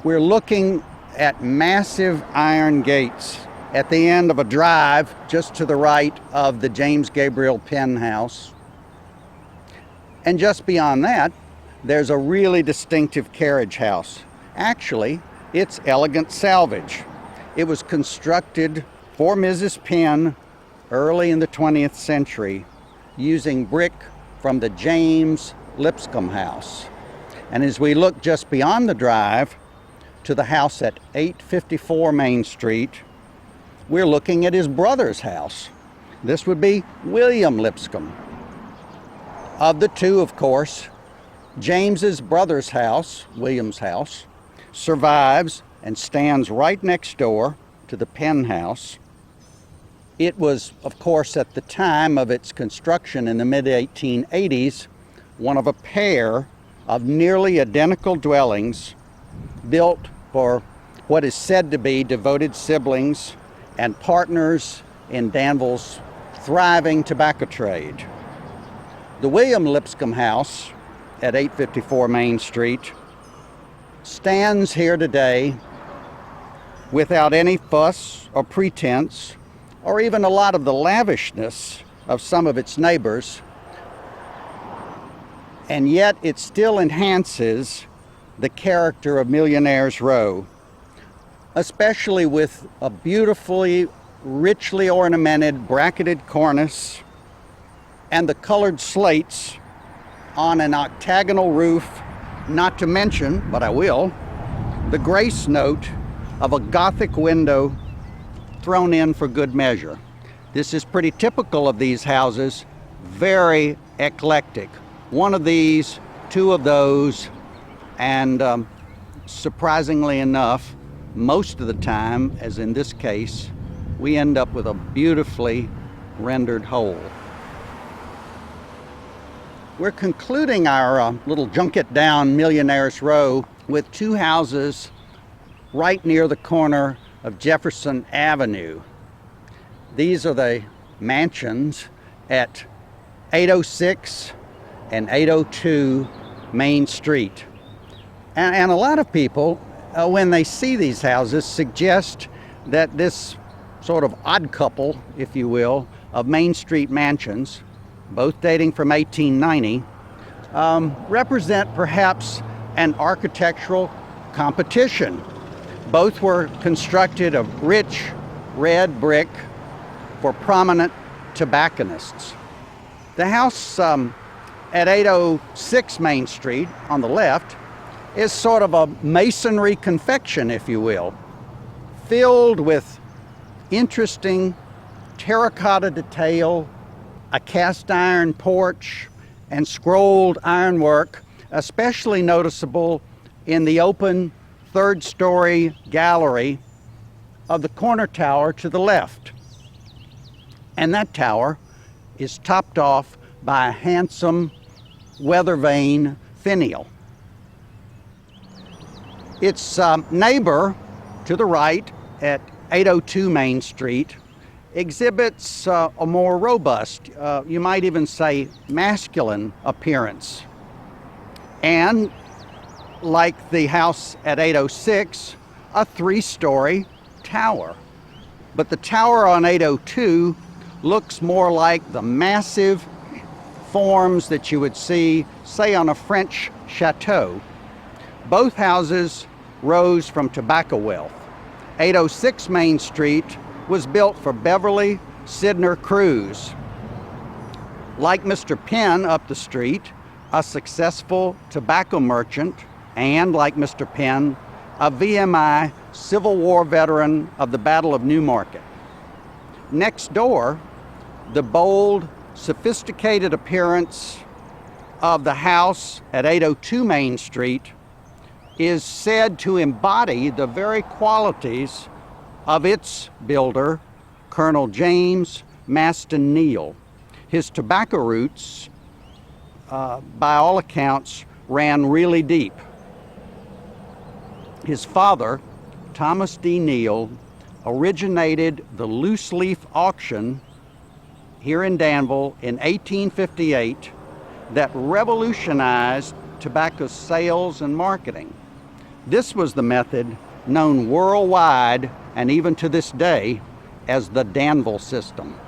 We're looking at massive iron gates at the end of a drive just to the right of the James Gabriel Penn House. And just beyond that, there's a really distinctive carriage house. Actually, it's elegant salvage. It was constructed for Mrs. Penn early in the 20th century using brick from the James Lipscomb House. And as we look just beyond the drive to the house at 854 Main Street, we're looking at his brother's house. This would be William Lipscomb. Of the two, of course, James's brother's house, William's house, survives and stands right next door to the Penn House. It was, of course, at the time of its construction in the mid-1880s, one of a pair of nearly identical dwellings built for what is said to be devoted siblings and partners in Danville's thriving tobacco trade. The William Lipscomb House at 854 Main Street stands here today without any fuss or pretense, or even a lot of the lavishness of some of its neighbors, and yet it still enhances the character of Millionaires Row, especially with a beautifully, richly ornamented bracketed cornice and the colored slates on an octagonal roof, not to mention, but I will, the grace note of a Gothic window thrown in for good measure. This is pretty typical of these houses, very eclectic. One of these, two of those, and surprisingly enough, most of the time, as in this case, we end up with a beautifully rendered whole. We're concluding our little junket down Millionaires Row with two houses right near the corner of Jefferson Avenue. These are the mansions at 806 and 802 Main Street. And a lot of people, when they see these houses, suggest that this sort of odd couple, if you will, of Main Street mansions, both dating from 1890, represent perhaps an architectural competition. Both were constructed of rich red brick for prominent tobacconists. The house at 806 Main Street on the left is sort of a masonry confection, if you will, filled with interesting terracotta detail, a cast iron porch, and scrolled ironwork, especially noticeable in the open third-story gallery of the corner tower to the left. And that tower is topped off by a handsome weather vane finial. Its neighbor to the right at 802 Main Street exhibits a more robust, you might even say masculine appearance. And like the house at 806, a three-story tower. But the tower on 802 looks more like the massive forms that you would see, say, on a French chateau. Both houses rose from tobacco wealth. 806 Main Street was built for Beverly Sidner Cruz. Like Mr. Penn up the street, a successful tobacco merchant, and like Mr. Penn, a VMI Civil War veteran of the Battle of Newmarket. Next door, the bold, sophisticated appearance of the house at 802 Main Street is said to embody the very qualities of its builder, Colonel James Maston Neal. His tobacco roots, by all accounts, ran really deep. His father, Thomas D. Neal, originated the loose leaf auction here in Danville in 1858 that revolutionized tobacco sales and marketing. This was the method known worldwide and even to this day as the Danville system.